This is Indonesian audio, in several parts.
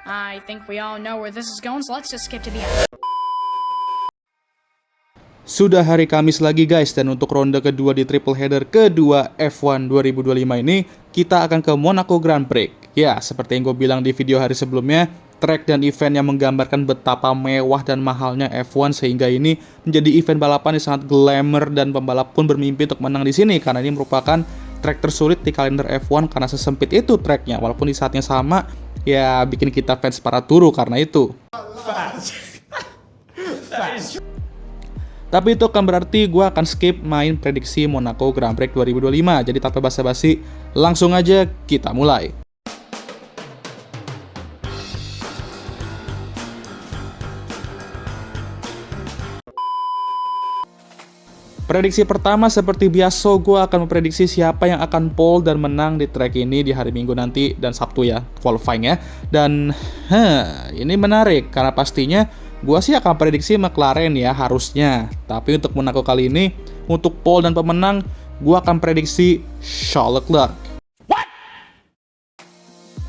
I think we all know where this is going, so let's just skip to the end. Sudah hari Kamis lagi guys, dan untuk ronde kedua di triple header kedua F1 2025 ini, kita akan ke Monaco Grand Prix. Ya, seperti yang gue bilang di video hari sebelumnya, track dan event yang menggambarkan betapa mewah dan mahalnya F1 sehingga ini menjadi event balapan yang sangat glamour dan pembalap pun bermimpi untuk menang di sini karena ini merupakan track tersulit di kalender F1 karena sesempit itu tracknya, walaupun di saatnya sama ya bikin kita fans para turu karena itu. Tapi itu akan berarti gue akan skip main prediksi Monaco Grand Prix 2025. Jadi tanpa basa-basi, langsung aja kita mulai. Prediksi pertama seperti biasa, gue akan memprediksi siapa yang akan pole dan menang di track ini di hari Minggu nanti dan Sabtu ya, qualifying ya. Dan ini menarik karena pastinya gue sih akan prediksi McLaren ya harusnya. Tapi untuk Monaco kali ini, untuk pole dan pemenang, gue akan prediksi Charles Leclerc. What?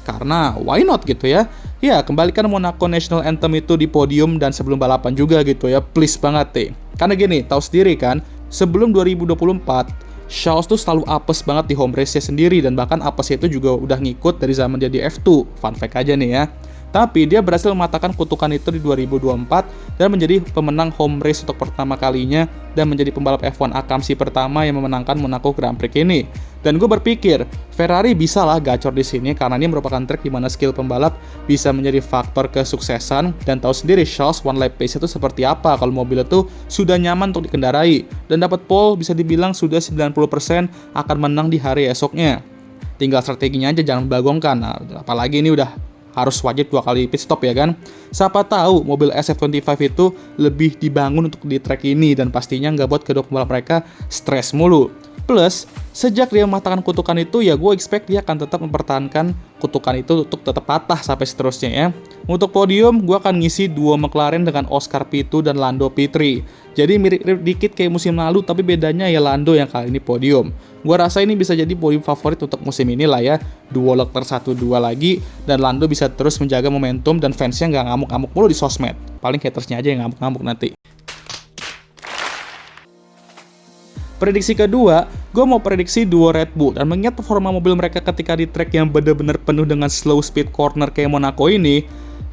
Karena why not gitu ya. Ya, kembalikan Monaco National Anthem itu di podium dan sebelum balapan juga gitu ya. Please banget deh. Karena gini, tahu sendiri kan, sebelum 2024, Charles tuh selalu apes banget di home race-nya sendiri dan bahkan apesnya itu juga udah ngikut dari zaman dia di F2. Fun fact aja nih ya. Tapi dia berhasil mematahkan kutukan itu di 2024 dan menjadi pemenang home race untuk pertama kalinya dan menjadi pembalap F1 akamsi pertama yang memenangkan Monaco Grand Prix ini. Dan gue berpikir Ferrari bisa lah gacor di sini karena ini merupakan track di mana skill pembalap bisa menjadi faktor kesuksesan dan tahu sendiri Charles one lap pace itu seperti apa kalau mobil itu sudah nyaman untuk dikendarai dan dapat pole bisa dibilang sudah 90% akan menang di hari esoknya. Tinggal strateginya aja jangan bagongkan. Nah, apalagi ini udah harus wajib 2 kali pit stop ya kan. Siapa tahu mobil SF25 itu lebih dibangun untuk di track ini dan pastinya nggak buat kedua pembalap mereka stres mulu. Plus, sejak dia mematahkan kutukan itu ya gue expect dia akan tetap mempertahankan kutukan itu untuk tetap patah sampai seterusnya ya. Untuk podium, gue akan ngisi duo McLaren dengan Oscar P2 dan Lando P3. Jadi mirip-mirip dikit kayak musim lalu, tapi bedanya ya Lando yang kali ini podium. Gue rasa ini bisa jadi podium favorit untuk musim ini lah ya. Duo Leclerc 1-2 lagi, dan Lando bisa terus menjaga momentum dan fansnya nggak ngamuk-ngamuk mulu di sosmed. Paling hatersnya aja yang ngamuk-ngamuk nanti. Prediksi kedua, gue mau prediksi duo Red Bull dan mengingat performa mobil mereka ketika di track yang benar-benar penuh dengan slow speed corner kayak Monaco ini,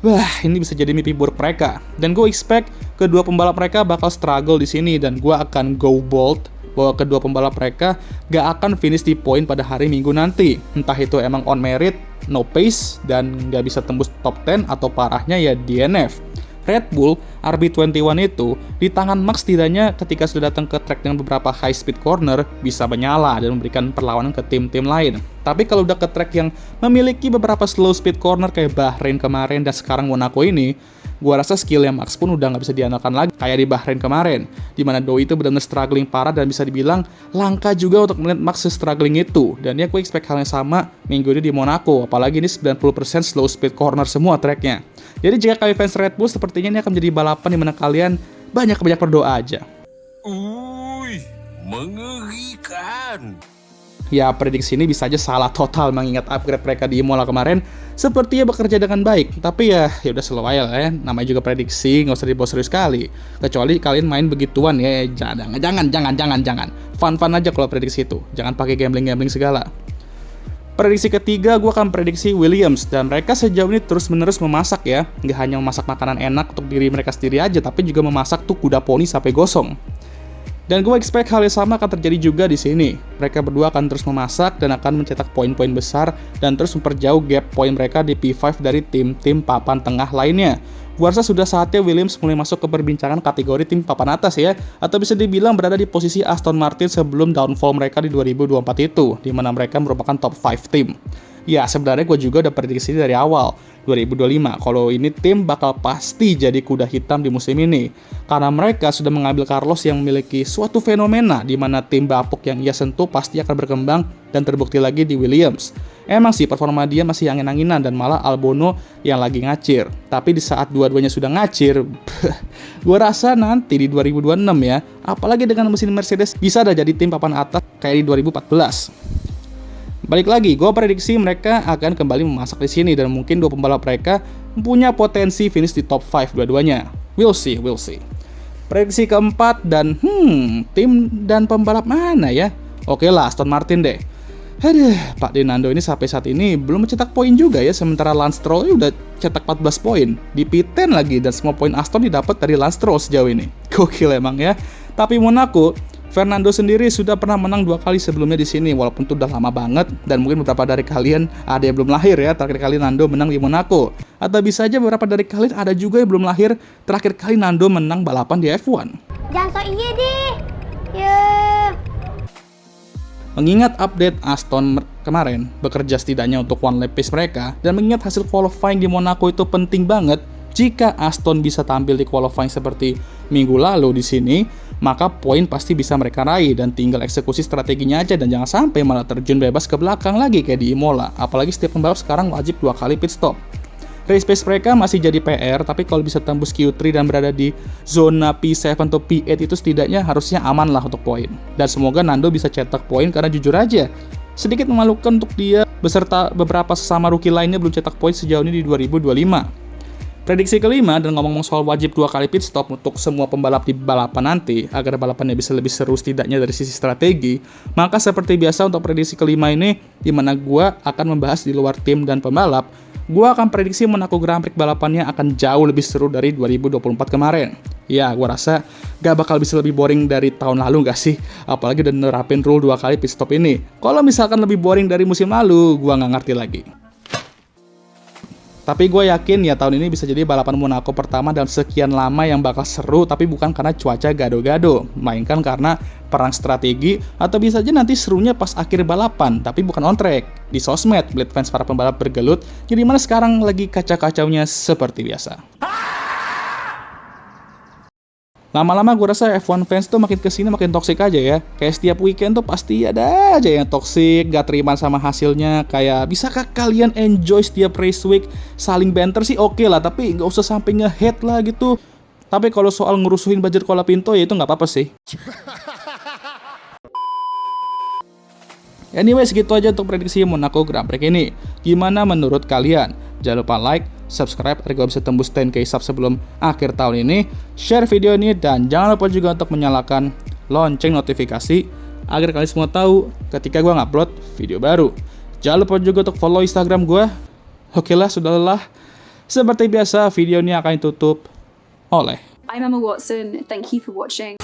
wah ini bisa jadi mimpi buruk mereka. Dan gue expect kedua pembalap mereka bakal struggle di sini dan gue akan go bold bahwa kedua pembalap mereka gak akan finish di poin pada hari Minggu nanti. Entah itu emang on merit, no pace, dan gak bisa tembus top 10 atau parahnya ya DNF. Red Bull RB21 itu di tangan Max setidaknya ketika sudah datang ke track dengan beberapa high speed corner bisa menyala dan memberikan perlawanan ke tim-tim lain. Tapi kalau udah ke track yang memiliki beberapa slow speed corner kayak Bahrain kemarin dan sekarang Monaco ini, gua rasa skill yang Max pun udah nggak bisa diandalkan lagi kayak di Bahrain kemarin, di mana Doi itu benar-benar struggling parah dan bisa dibilang langka juga untuk melihat Max struggling itu. Dan ya gue expect hal yang sama minggu ini di Monaco, apalagi ini 90% slow speed corner semua tracknya. Jadi jika kalian fans Red Bull, sepertinya ini akan menjadi balapan di mana kalian banyak berdoa aja. Mengerikan. Ya, prediksi ini bisa aja salah total mengingat upgrade mereka di Imola kemarin sepertinya bekerja dengan baik. Tapi ya udah slow aja lah ya. Namanya juga prediksi, nggak usah dibawa serius sekali. Kecuali kalian main begituan ya, jangan. Fun-fun aja kalau prediksi itu. Jangan pakai gambling segala. Prediksi ketiga, gue akan prediksi Williams dan mereka sejauh ini terus-menerus memasak ya. Nggak hanya memasak makanan enak untuk diri mereka sendiri aja, tapi juga memasak tuh kuda poni sampai gosong. Dan gue expect hal yang sama akan terjadi juga di sini. Mereka berdua akan terus memasak dan akan mencetak poin-poin besar dan terus memperjauh gap poin mereka di P5 dari tim-tim papan tengah lainnya. Gue rasa sudah saatnya Williams mulai masuk ke perbincangan kategori tim papan atas ya, atau bisa dibilang berada di posisi Aston Martin sebelum downfall mereka di 2024 itu, di mana mereka merupakan top 5 tim. Ya, sebenarnya gue juga udah prediksi dari awal 2025 kalau ini tim bakal pasti jadi kuda hitam di musim ini karena mereka sudah mengambil Carlos yang memiliki suatu fenomena di mana tim bapuk yang ia sentuh pasti akan berkembang dan terbukti lagi di Williams. Emang sih performa dia masih angin-anginan dan malah Albon yang lagi ngacir. Tapi di saat dua-duanya sudah ngacir, gue rasa nanti di 2026 ya, apalagi dengan mesin Mercedes bisa ada jadi tim papan atas kayak di 2014. Balik lagi, gue prediksi mereka akan kembali memasak di sini dan mungkin dua pembalap mereka punya potensi finish di top 5 dua-duanya. We'll see. Prediksi keempat dan tim dan pembalap mana ya? Oke lah, Aston Martin deh. Aduh, Pak Dinando ini sampai saat ini belum mencetak poin juga ya, sementara Lance Stroll udah cetak 14 poin. Di P10 lagi, dan semua poin Aston didapat dari Lance Stroll sejauh ini. Gokil emang ya. Tapi Monaco, Fernando sendiri sudah pernah menang 2 kali sebelumnya di sini, walaupun itu udah lama banget, dan mungkin beberapa dari kalian ada yang belum lahir ya, terakhir kali Nando menang di Monaco. Atau bisa aja beberapa dari kalian ada juga yang belum lahir, terakhir kali Nando menang balapan di F1. Jangan so iya deh. Ya. Mengingat update Aston kemarin bekerja setidaknya untuk one lap pace mereka, dan mengingat hasil qualifying di Monaco itu penting banget, jika Aston bisa tampil di qualifying seperti minggu lalu di sini, maka poin pasti bisa mereka raih dan tinggal eksekusi strateginya aja dan jangan sampai malah terjun bebas ke belakang lagi kayak di Imola. Apalagi setiap pembalap sekarang wajib 2 kali pit stop. Race pace mereka masih jadi PR, tapi kalau bisa tembus Q3 dan berada di zona P7 atau P8 itu setidaknya harusnya aman lah untuk poin. Dan semoga Nando bisa cetak poin karena jujur aja, sedikit memalukan untuk dia beserta beberapa sesama rookie lainnya belum cetak poin sejauh ini di 2025. Prediksi kelima, dan ngomong soal wajib 2 kali pit stop untuk semua pembalap di balapan nanti, agar balapannya bisa lebih seru setidaknya dari sisi strategi, maka seperti biasa untuk prediksi kelima ini, di mana gue akan membahas di luar tim dan pembalap, gue akan prediksi Monaco Grand Prix balapannya akan jauh lebih seru dari 2024 kemarin. Ya, gue rasa gak bakal bisa lebih boring dari tahun lalu gak sih? Apalagi udah nerapin rule 2 kali pit stop ini. Kalau misalkan lebih boring dari musim lalu, gue gak ngerti lagi. Tapi gue yakin ya tahun ini bisa jadi balapan Monaco pertama dalam sekian lama yang bakal seru, tapi bukan karena cuaca gado-gado, melainkan karena perang strategi, atau bisa aja nanti serunya pas akhir balapan, tapi bukan on track. Di sosmed, Blade fans para pembalap bergelut, jadi mana sekarang lagi kacau-kacaunya seperti biasa. Lama-lama gue rasa F1 fans tuh makin kesini makin toksik aja ya. Kayak setiap weekend tuh pasti ada aja yang toksik, gak terima sama hasilnya. Kayak, bisakah kalian enjoy setiap race week? Saling banter sih oke lah, tapi gak usah sampai nge-hate lah gitu. Tapi kalau soal ngerusuhin budget Colapinto ya itu gak apa-apa sih. Anyway, segitu aja untuk prediksi Monaco Grand Prix ini. Gimana menurut kalian? Jangan lupa like, subscribe agar gue bisa tembus 10k sub sebelum akhir tahun ini. Share video ini dan jangan lupa juga untuk menyalakan lonceng notifikasi agar kalian semua tahu ketika gue ngupload video baru. Jangan lupa juga untuk follow Instagram gue. Oke lah, sudah lelah. Seperti biasa, video ini akan ditutup oleh I'm Emma Watson. Thank you for watching.